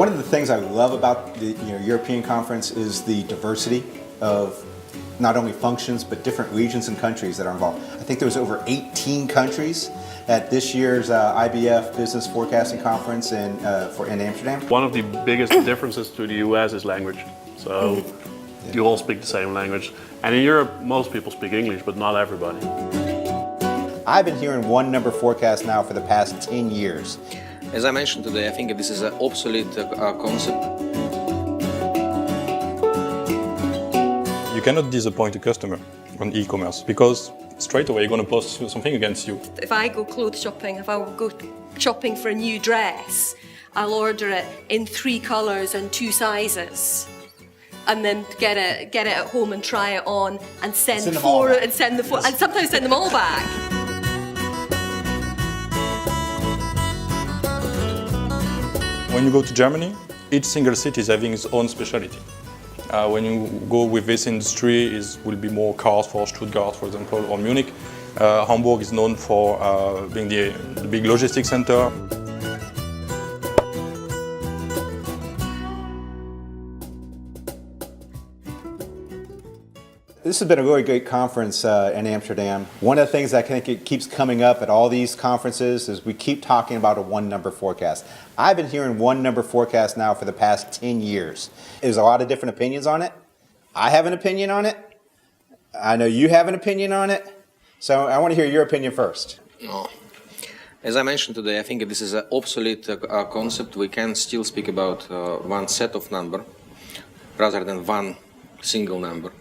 One of the things I love about the European conference is the diversity of not only functions but different regions and countries that are involved. I think there was over 18 countries at this year's IBF Business Forecasting Conference in Amsterdam. One of the biggest differences to the US is language. So you all speak the same language. And in Europe, most people speak English, but not everybody. I've been hearing one number forecast now for the past 10 years. As I mentioned today, I think this is an obsolete concept. You cannot disappoint a customer on e-commerce because straight away you're going to post something against you. If I go clothes shopping, if I go shopping for a new dress, I'll order it in 3 colours and 2 sizes. And then get it at home and try it on and send the photo and sometimes send them all back. When you go to Germany, each single city is having its own specialty. When you go with this industry, it will be more cars for Stuttgart, for example, or Munich. Hamburg is known for being the big logistics center. This has been a really great conference in Amsterdam. One of the things I think it keeps coming up at all these conferences is we keep talking about a one-number forecast. I've been hearing one-number forecast now for the past 10 years. There's a lot of different opinions on it. I have an opinion on it. I know you have an opinion on it. So I want to hear your opinion first. No. As I mentioned today, I think this is an obsolete concept. We can still speak about one set of number rather than one single number.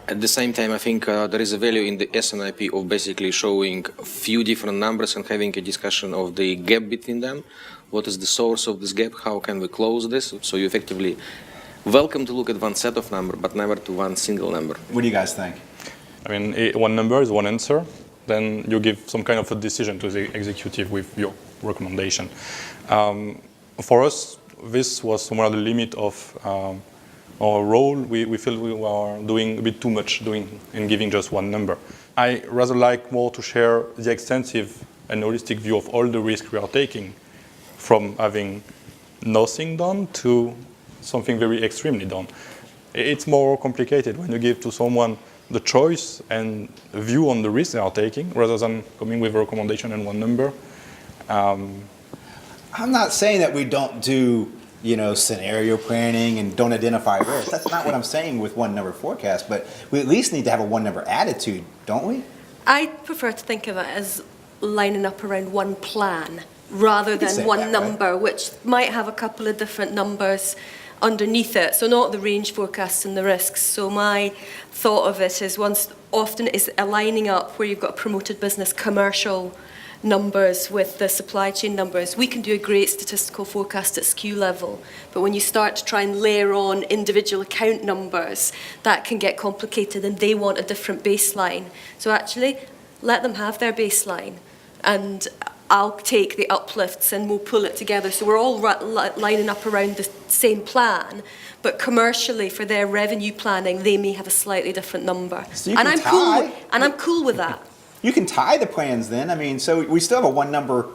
At the same time, I think there is a value in the S&OP of basically showing a few different numbers and having a discussion of the gap between them. What is the source of this gap? How can we close this? So you effectively welcome to look at one set of number, but never to one single number. What do you guys think? I mean, one number is one answer. Then you give some kind of a decision to the executive with your recommendation. For us, this was somewhere the limit of our role. We feel we are doing a bit too much in giving just one number. I rather like more to share the extensive and holistic view of all the risks we are taking, from having nothing done to something very extremely done. It's more complicated when you give to someone the choice and a view on the risk they are taking, rather than coming with a recommendation and one number. I'm not saying that we don't do scenario planning and don't identify risk. That's not what I'm saying with one number forecast, but we at least need to have a one number attitude, don't we? I prefer to think of it as lining up around one plan rather than one number, which might have a couple of different numbers underneath it. So not the range forecasts and the risks. So my thought of it is often is aligning up where you've got a promoted business commercial numbers with the supply chain numbers. We can do a great statistical forecast at SKU level, but when you start to try and layer on individual account numbers, that can get complicated and they want a different baseline. So actually, let them have their baseline and I'll take the uplifts and we'll pull it together. So we're all lining up around the same plan, but commercially for their revenue planning, they may have a slightly different number. So you and can I'm cool with that. You can tie the plans then. I mean, so we still have a one number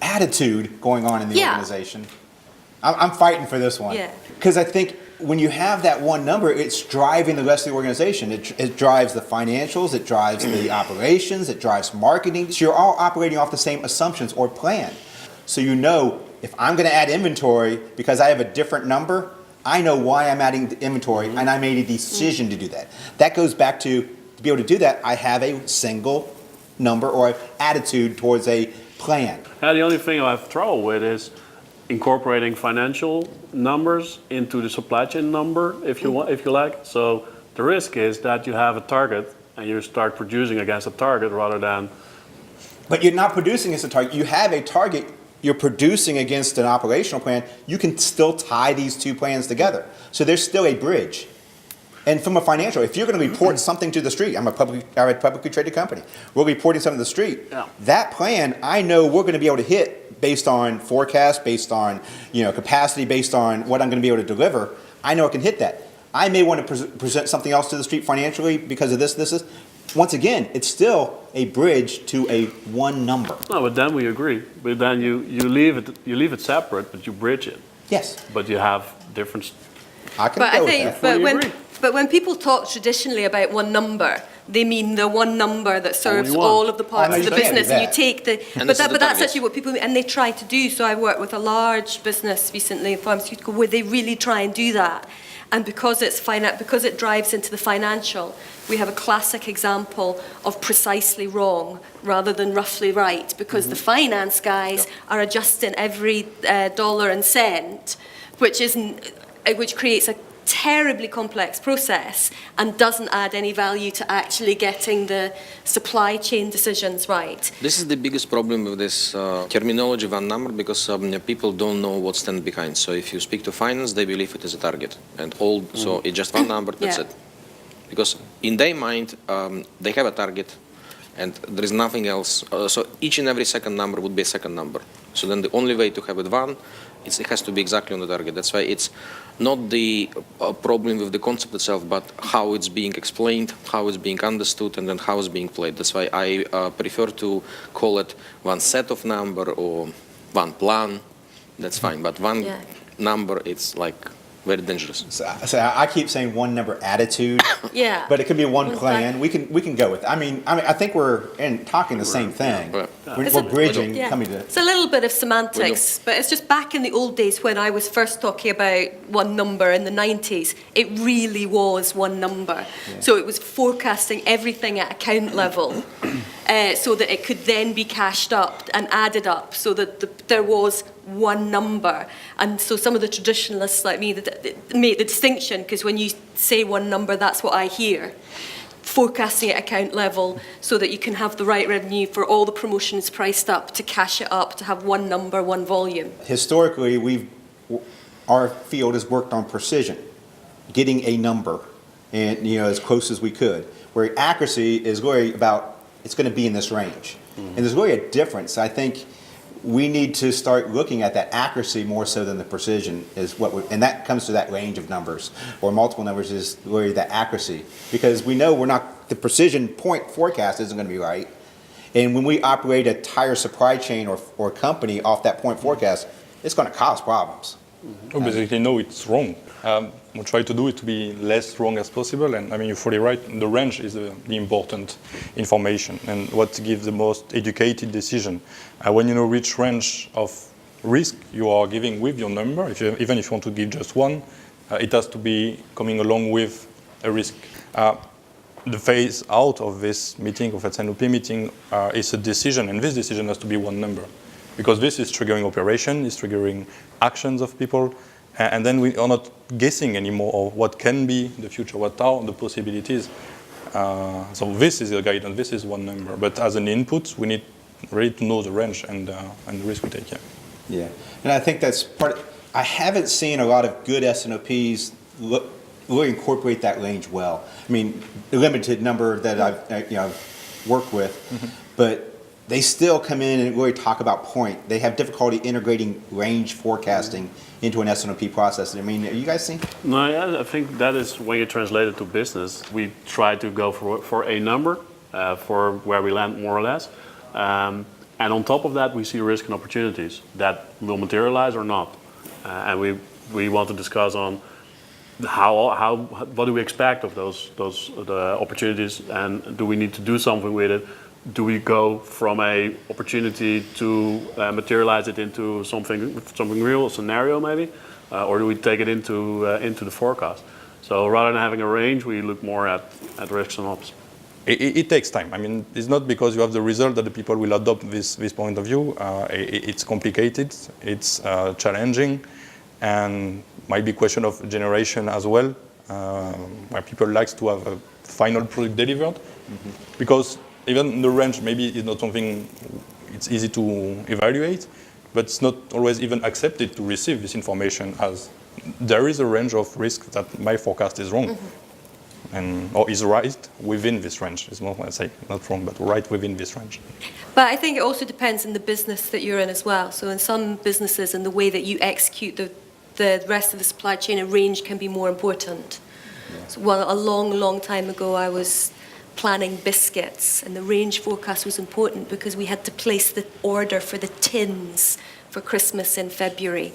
attitude going on in the organization. I'm fighting for this one. Because I think when you have that one number, it's driving the rest of the organization. It drives the financials, it drives the operations, it drives marketing. So you're all operating off the same assumptions or plan. So you know, if I'm going to add inventory because I have a different number, I know why I'm adding the inventory and I made a decision to do that. That goes back to be able to do that, I have a single number or attitude towards a plan. The only thing I have trouble with is incorporating financial numbers into the supply chain number, if you like. So the risk is that you have a target and you start producing against a target rather than. But you're not producing against a target. You have a target. You're producing against an operational plan. You can still tie these two plans together. So there's still a bridge. And from a financial, if you're going to report something to the street, I'm a publicly traded company. We're reporting something to the street. Yeah. That plan, I know we're going to be able to hit based on forecast, based on capacity, based on what I'm going to be able to deliver. I know I can hit that. I may want to present something else to the street financially because of this. Once again, it's still a bridge to a one number. No, but then we agree. But then you leave it separate, but you bridge it. Yes, but you have different. I can But go I with think, that. Fully agree. but when people talk traditionally about one number, they mean the one number that serves Only one. all of the parts Oh, no, of the you can't do business, and you that. take the. And But this is that, the but that's target. actually what people and they try to do. So I worked with a large business recently, in pharmaceutical, where they really try and do that, and because because it drives into the financial, we have a classic example of precisely wrong rather than roughly right, because the finance guys are adjusting every dollar and cent, which creates a terribly complex process and doesn't add any value to actually getting the supply chain decisions right. This is the biggest problem with this terminology one number, because people don't know what stands behind. So if you speak to finance, they believe it is a target, and so it's just one number. That's Yeah. it. Because in their mind, they have a target, and there is nothing else. So each and every second number would be a second number. So then the only way to have it one, it has to be exactly on the target. That's why it's not the problem with the concept itself, but how it's being explained, how it's being understood, and then how it's being played. That's why I prefer to call it one set of number or one plan. That's fine, but one number, it's like very dangerous. So I keep saying one number attitude, Yeah. but it could be one One plan. We can go with. I think we're talking the same thing. Yeah. We're bridging, Yeah. coming to. It's a little bit of semantics, but it's just back in the old days when I was first talking about one number in the 90s, it really was one number. So it was forecasting everything at account level so that it could then be cashed up and added up so that there was one number. And so some of the traditionalists like me that make the distinction, because when you say one number, that's what I hear. Forecasting at account level so that you can have the right revenue for all the promotions priced up, to cash it up, to have one number, one volume. Historically, our field has worked on precision, getting a number, and as close as we could. Where accuracy is really about it's going to be in this range, and there's really a difference. I think we need to start looking at that accuracy more so than the precision is and that comes to that range of numbers or multiple numbers is really that accuracy, because we know the precision point forecast isn't going to be right. And when we operate a tire supply chain or company off that point forecast, it's going to cause problems. We basically know it's wrong. We try to do it to be less wrong as possible, and you're fully right. The range is the important information, and what gives the most educated decision. When you know which range of risk you are giving with your number, even if you want to give just one, it has to be coming along with a risk. The phase out of this meeting, of S&OP meeting, is a decision, and this decision has to be one number, because this is triggering operation, is triggering actions of people. And then we are not guessing anymore of what can be the future, what are the possibilities. So this is a guidance, this is one number. But as an input, we need really to know the range and the risk we take. Yeah, and I think that's I haven't seen a lot of good S&OPs really incorporate that range well. I mean, the limited number that I've worked with, but they still come in and really talk about point. They have difficulty integrating range forecasting into an S&OP process. I mean, are you guys seeing? No, yeah, I think that is when you translate it to business. We try to go for a number for where we land more or less. And on top of that, we see risk and opportunities that will materialize or not. And we want to discuss on what do we expect of the opportunities, and do we need to do something with it? Do we go from a opportunity to materialize it into something real, a scenario maybe, or do we take it into the forecast? So rather than having a range, we look more at risks and ops. It takes time. I mean, it's not because you have the result that the people will adopt this point of view. It's complicated, it's challenging, and might be a question of generation as well, where people like to have a final product delivered, because even the range maybe is not something it's easy to evaluate, but it's not always even accepted to receive this information, as there is a range of risk that my forecast is wrong, or is right within this range. It's not what I say, not wrong, but right within this range. But I think it also depends on the business that you're in as well. So in some businesses, and the way that you execute the rest of the supply chain, a range can be more important. Yeah. So, a long time ago, I was planning biscuits, and the range forecast was important because we had to place the order for the tins for Christmas in February.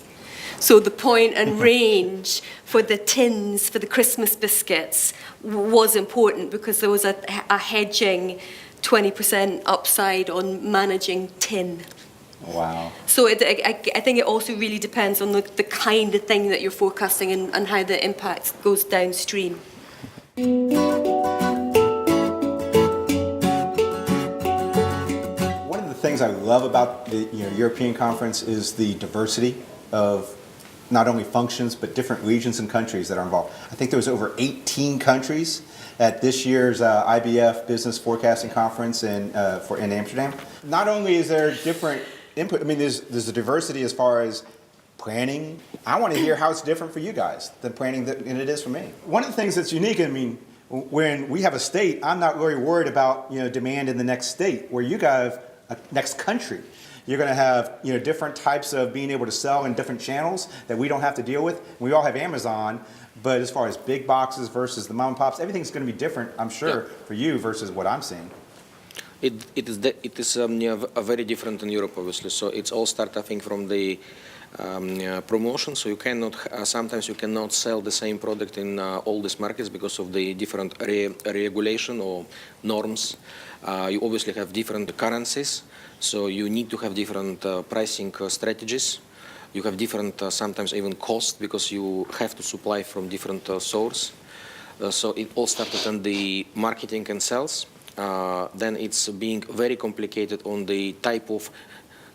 So the point and range for the tins, for the Christmas biscuits, was important because there was a hedging 20% upside on managing tin. Wow. So I think it also really depends on the kind of thing that you're forecasting and how the impact goes downstream. One of the things I love about the European conference is the diversity of not only functions but different regions and countries that are involved. I think there was over 18 countries at this year's IBF Business Forecasting Conference in Amsterdam. Not only is there different input, I mean, there's a diversity as far as planning. I want to hear how it's different for you guys than planning than it is for me. One of the things that's unique, I mean, when we have a state, I'm not really worried about demand in the next state. Where you guys, next country, you're going to have different types of being able to sell in different channels that we don't have to deal with. We all have Amazon, but as far as big boxes versus the mom and pops, everything's going to be different, I'm sure, for you versus what I'm seeing. It is very different in Europe, obviously. So it's all start, I think, from the promotion. So you cannot sometimes you cannot sell the same product in all these markets because of the different regulation or norms. You obviously have different currencies, so you need to have different pricing strategies. You have different sometimes even cost because you have to supply from different source. So it all started on the marketing and sales. Then it's being very complicated on the type of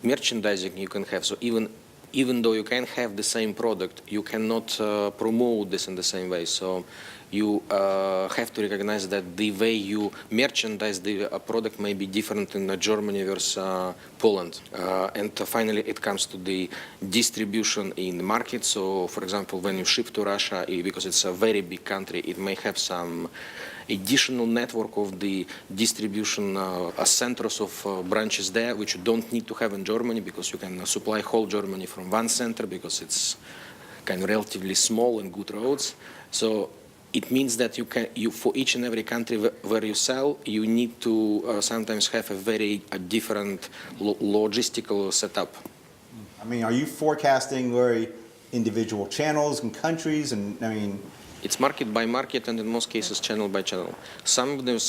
merchandising you can have. So even though you can have the same product, you cannot promote this in the same way. So you have to recognize that the way you merchandise the product may be different in Germany versus Poland. And finally, it comes to the distribution in the market. So, for example, when you ship to Russia, because it's a very big country, it may have some additional network of the distribution centers of branches there, which you don't need to have in Germany because you can supply whole Germany from one center because it's kind of relatively small and good roads. So it means that you for each and every country where you sell, you need to sometimes have a very different logistical setup. I mean, are you forecasting very individual channels and countries? And I mean, it's market by market, and in most cases, channel by channel. Some of them,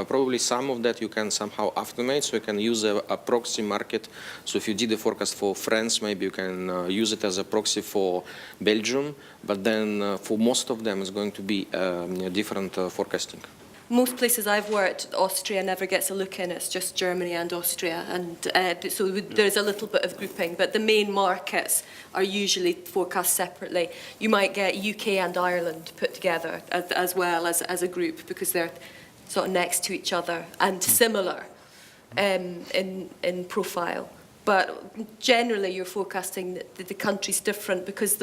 probably some of that you can somehow automate, so you can use a proxy market. So if you did a forecast for France, maybe you can use it as a proxy for Belgium, but then for most of them, it's going to be different forecasting. Most places I've worked, Austria never gets a look in. It's just Germany and Austria, and so there's a little bit of grouping. But the main markets are usually forecast separately. You might get UK and Ireland put together as well as a group because they're sort of next to each other and similar in profile. But generally, you're forecasting the country's different because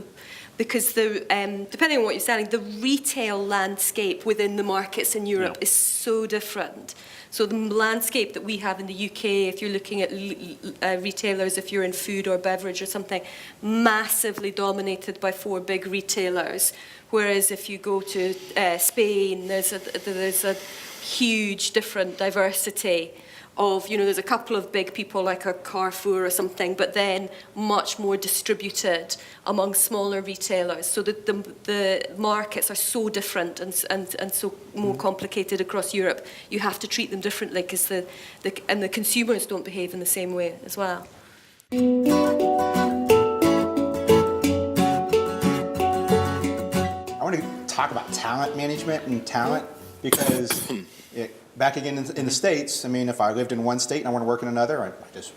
depending on what you're selling, the retail landscape within the markets in Europe is so different. So the landscape that we have in the UK, if you're looking at retailers, if you're in food or beverage or something, massively dominated by 4 big retailers. Whereas if you go to Spain, there's a huge different diversity of, there's a couple of big people like a Carrefour or something, but then much more distributed among smaller retailers. So the markets are so different and so more complicated across Europe. You have to treat them differently because the consumers don't behave in the same way as well. I want to talk about talent management and talent because back again in the States, I mean, if I lived in one state and I want to work in another, I just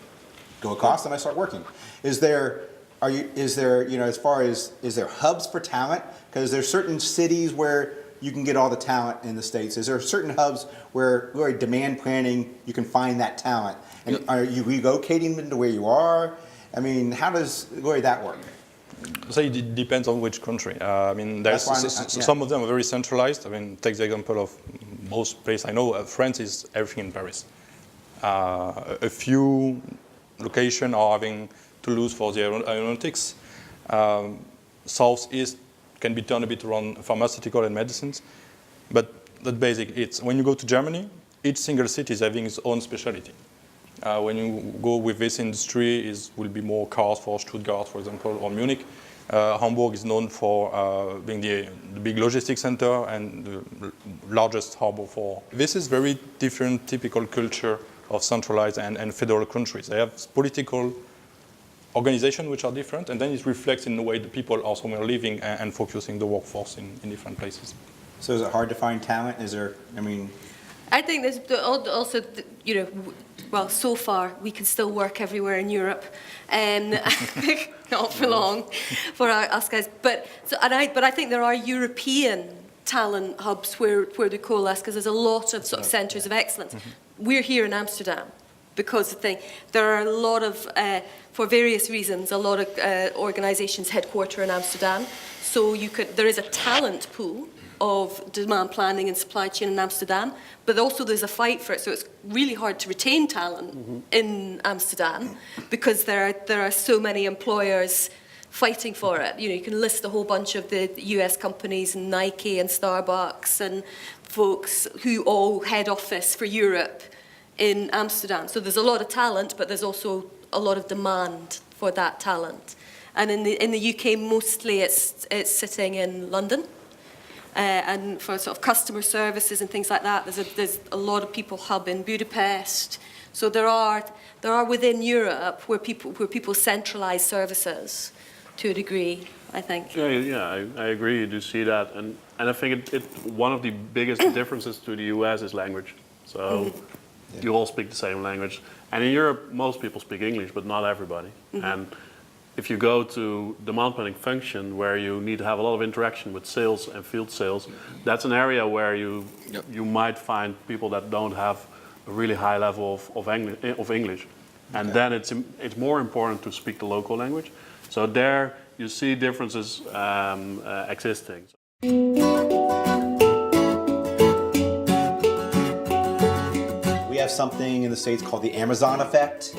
go across and I start working. Is there, as far as, is there hubs for talent? Because there's certain cities where you can get all the talent in the States. Is there certain hubs where demand planning, you can find that talent? And are you relocating them to where you are? I mean, how does that work? So it depends on which country. I mean, there's some of them are very centralized. I mean, take the example of most places I know. France is everything in Paris. A few locations are having Toulouse for the aeronautics. Southeast can be turned a bit around pharmaceutical and medicines. But the basic, it's when you go to Germany, each single city is having its own specialty. When you go with this industry, will be more cars for Stuttgart, for example, or Munich. Hamburg is known for being the big logistics center and the largest harbor for. This is very different typical culture of centralized and federal countries. They have political organizations which are different, and then it reflects in the way the people are somewhere living and focusing the workforce in different places. So is it hard to find talent? Is there, I think there's also, well, so far we can still work everywhere in Europe, not for long for us guys. But I think there are European talent hubs where they coalesce, because there's a lot of sort of centres of excellence. We're here in Amsterdam because there are a lot of, for various reasons, a lot of organisations headquarter in Amsterdam. So there is a talent pool of demand planning and supply chain in Amsterdam, but also there's a fight for it. So it's really hard to retain talent in Amsterdam because there are so many employers fighting for it. You can list a whole bunch of the US companies, and Nike and Starbucks and folks who all head office for Europe in Amsterdam. So there's a lot of talent, but there's also a lot of demand for that talent. And in the UK, mostly it's sitting in London. And for sort of customer services and things like that, there's a lot of people hub in Budapest. So there are within Europe where people centralise services to a degree, I think. Yeah, I agree. You do see that, and I think one of the biggest differences to the US is language. So you all speak the same language, and in Europe most people speak English, but not everybody. And if you go to demand planning function where you need to have a lot of interaction with sales and field sales, that's an area where you might find people that don't have a really high level of English. And then it's more important to speak the local language. So there you see differences existing. we have something in the States called the Amazon effect.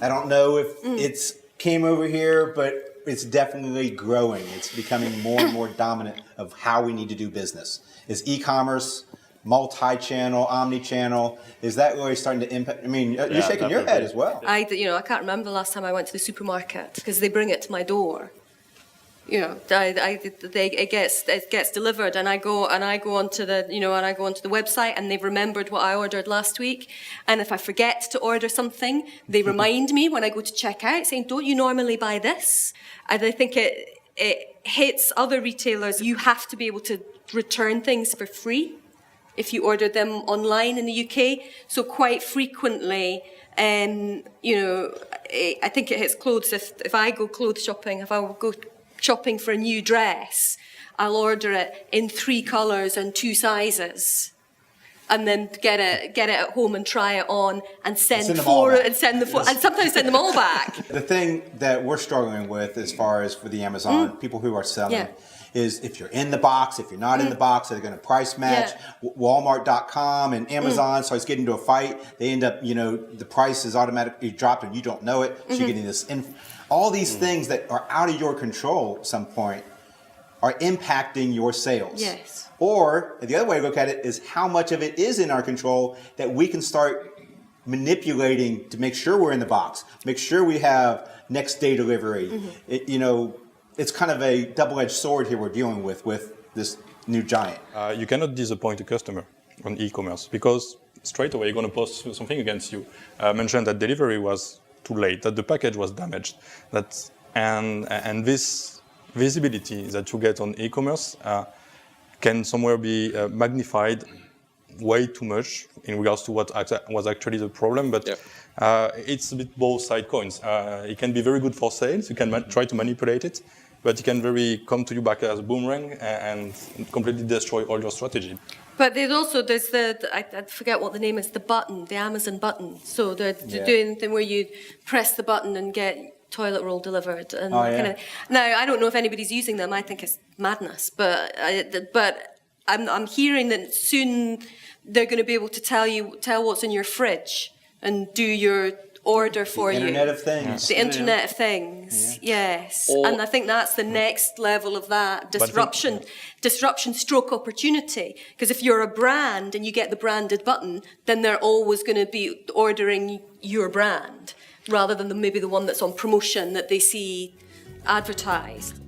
I don't know if it's came over here, but it's definitely growing. It's becoming more and more dominant of how we need to do business. Is e-commerce, multi-channel, omni-channel, is that really starting to impact? I mean, you're shaking your head as well. I can't remember the last time I went to the supermarket because they bring it to my door. It gets delivered, and I go onto the website, and they've remembered what I ordered last week. And if I forget to order something, they remind me when I go to check out, saying, "Don't you normally buy this?" And I think it hits other retailers. You have to be able to return things for free if you order them online in the UK. So quite frequently, I think it hits clothes. If I go clothes shopping, if I go shopping for a new dress, I'll order it in 3 colours and 2 sizes, and then get it at home and try it on and send the photo and sometimes send them all back. The thing that we're struggling with as far as for the Amazon people who are selling is if you're in the box, if you're not in the box, they're going to price match. Walmart.com and Amazon starts getting into a fight. They end up, the price is automatically dropped and you don't know it. So you're getting this. All these things that are out of your control at some point are impacting your sales. Yes. Or the other way to look at it is how much of it is in our control that we can start manipulating to make sure we're in the box, make sure we have next day delivery. It's kind of a double-edged sword here we're dealing with this new giant. You cannot disappoint a customer on e-commerce because straight away you're going to post something against you. Mentioned that delivery was too late, that the package was damaged, and this visibility that you get on e-commerce can somewhere be magnified way too much in regards to what was actually the problem, but it's a bit both side coins. It can be very good for sales, you can try to manipulate it, but it can come to you back as a boomerang and completely destroy all your strategy. But there's I forget what the name is, the Amazon button. So they're doing the thing where you press the button and get toilet roll delivered. And now, I don't know if anybody's using them. I think it's madness. But I'm hearing that soon they're going to be able to tell what's in your fridge and do your order for you. The Internet of Things. The Internet of Things, yes. And I think that's the next level of that, disruption stroke opportunity. Because if you're a brand and you get the branded button, then they're always going to be ordering your brand rather than maybe the one that's on promotion that they see advertised.